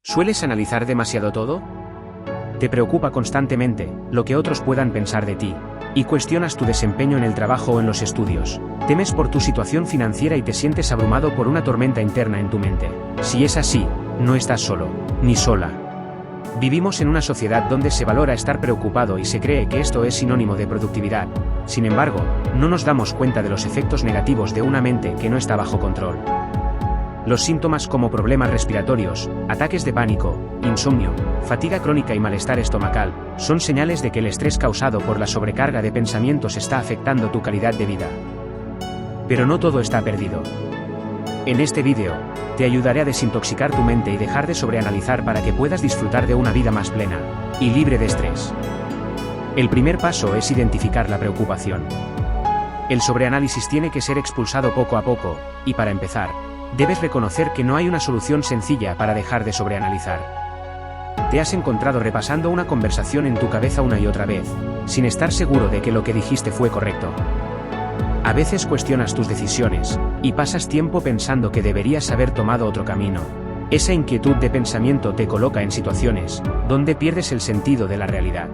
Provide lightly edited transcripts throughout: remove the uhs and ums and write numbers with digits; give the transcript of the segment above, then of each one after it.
¿Sueles analizar demasiado todo? ¿Te preocupa constantemente lo que otros puedan pensar de ti? ¿Y cuestionas tu desempeño en el trabajo o en los estudios? ¿Temes por tu situación financiera y te sientes abrumado por una tormenta interna en tu mente? Si es así, no estás solo, ni sola. Vivimos en una sociedad donde se valora estar preocupado y se cree que esto es sinónimo de productividad. Sin embargo, no nos damos cuenta de los efectos negativos de una mente que no está bajo control. Los síntomas como problemas respiratorios, ataques de pánico, insomnio, fatiga crónica y malestar estomacal, son señales de que el estrés causado por la sobrecarga de pensamientos está afectando tu calidad de vida. Pero no todo está perdido. En este vídeo, te ayudaré a desintoxicar tu mente y dejar de sobreanalizar para que puedas disfrutar de una vida más plena y libre de estrés. El primer paso es identificar la preocupación. El sobreanálisis tiene que ser expulsado poco a poco, y para empezar, debes reconocer que no hay una solución sencilla para dejar de sobreanalizar. Te has encontrado repasando una conversación en tu cabeza una y otra vez, sin estar seguro de que lo que dijiste fue correcto. A veces cuestionas tus decisiones, y pasas tiempo pensando que deberías haber tomado otro camino. Esa inquietud de pensamiento te coloca en situaciones donde pierdes el sentido de la realidad.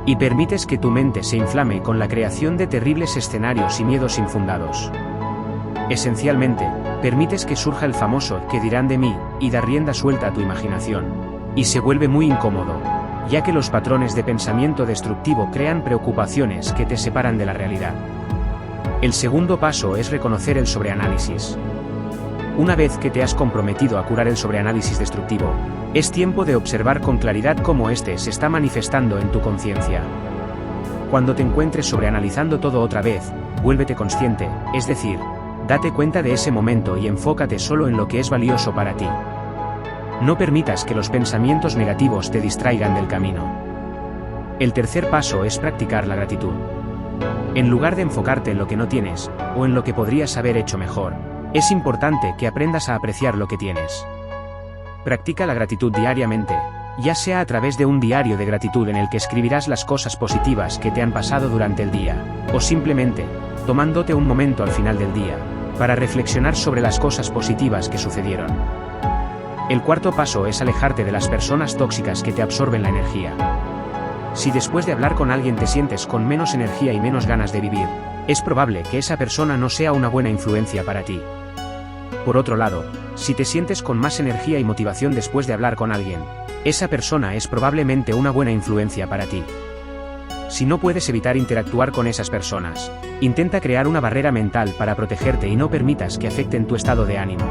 Y permites que tu mente se inflame con la creación de terribles escenarios y miedos infundados. Esencialmente, permites que surja el famoso "¿qué dirán de mí?" y da rienda suelta a tu imaginación. Y se vuelve muy incómodo, ya que los patrones de pensamiento destructivo crean preocupaciones que te separan de la realidad. El segundo paso es reconocer el sobreanálisis. Una vez que te has comprometido a curar el sobreanálisis destructivo, es tiempo de observar con claridad cómo este se está manifestando en tu conciencia. Cuando te encuentres sobreanalizando todo otra vez, vuélvete consciente, es decir, date cuenta de ese momento y enfócate solo en lo que es valioso para ti. No permitas que los pensamientos negativos te distraigan del camino. El tercer paso es practicar la gratitud. En lugar de enfocarte en lo que no tienes, o en lo que podrías haber hecho mejor, es importante que aprendas a apreciar lo que tienes. Practica la gratitud diariamente, ya sea a través de un diario de gratitud en el que escribirás las cosas positivas que te han pasado durante el día, o simplemente, tomándote un momento al final del día, para reflexionar sobre las cosas positivas que sucedieron. El cuarto paso es alejarte de las personas tóxicas que te absorben la energía. Si después de hablar con alguien te sientes con menos energía y menos ganas de vivir, es probable que esa persona no sea una buena influencia para ti. Por otro lado, si te sientes con más energía y motivación después de hablar con alguien, esa persona es probablemente una buena influencia para ti. Si no puedes evitar interactuar con esas personas, intenta crear una barrera mental para protegerte y no permitas que afecten tu estado de ánimo.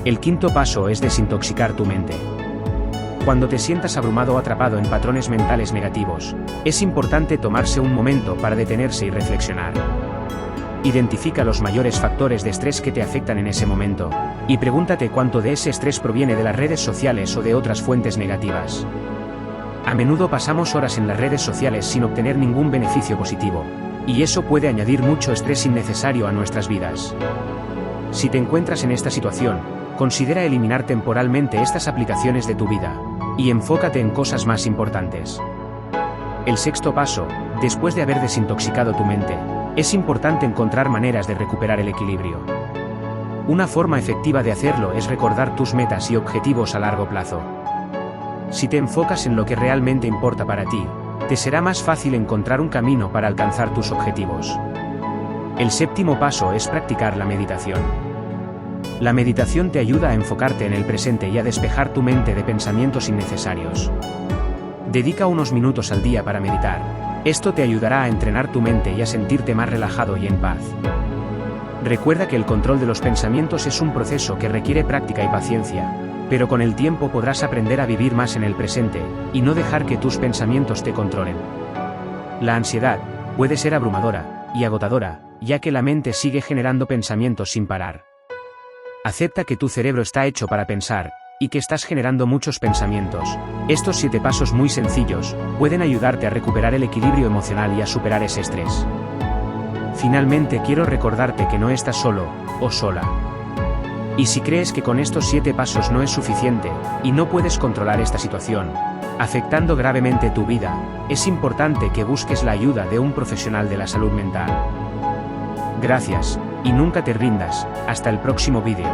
El quinto paso es desintoxicar tu mente. Cuando te sientas abrumado o atrapado en patrones mentales negativos, es importante tomarse un momento para detenerse y reflexionar. Identifica los mayores factores de estrés que te afectan en ese momento, y pregúntate cuánto de ese estrés proviene de las redes sociales o de otras fuentes negativas. A menudo pasamos horas en las redes sociales sin obtener ningún beneficio positivo, y eso puede añadir mucho estrés innecesario a nuestras vidas. Si te encuentras en esta situación, considera eliminar temporalmente estas aplicaciones de tu vida, y enfócate en cosas más importantes. El sexto paso, después de haber desintoxicado tu mente, es importante encontrar maneras de recuperar el equilibrio. Una forma efectiva de hacerlo es recordar tus metas y objetivos a largo plazo. Si te enfocas en lo que realmente importa para ti, te será más fácil encontrar un camino para alcanzar tus objetivos. El séptimo paso es practicar la meditación. La meditación te ayuda a enfocarte en el presente y a despejar tu mente de pensamientos innecesarios. Dedica unos minutos al día para meditar. Esto te ayudará a entrenar tu mente y a sentirte más relajado y en paz. Recuerda que el control de los pensamientos es un proceso que requiere práctica y paciencia, pero con el tiempo podrás aprender a vivir más en el presente, y no dejar que tus pensamientos te controlen. La ansiedad puede ser abrumadora y agotadora, ya que la mente sigue generando pensamientos sin parar. Acepta que tu cerebro está hecho para pensar, y que estás generando muchos pensamientos. Estos 7 pasos muy sencillos pueden ayudarte a recuperar el equilibrio emocional y a superar ese estrés. Finalmente quiero recordarte que no estás solo, o sola. Y si crees que con estos 7 pasos no es suficiente, y no puedes controlar esta situación, afectando gravemente tu vida, es importante que busques la ayuda de un profesional de la salud mental. Gracias, y nunca te rindas. Hasta el próximo vídeo.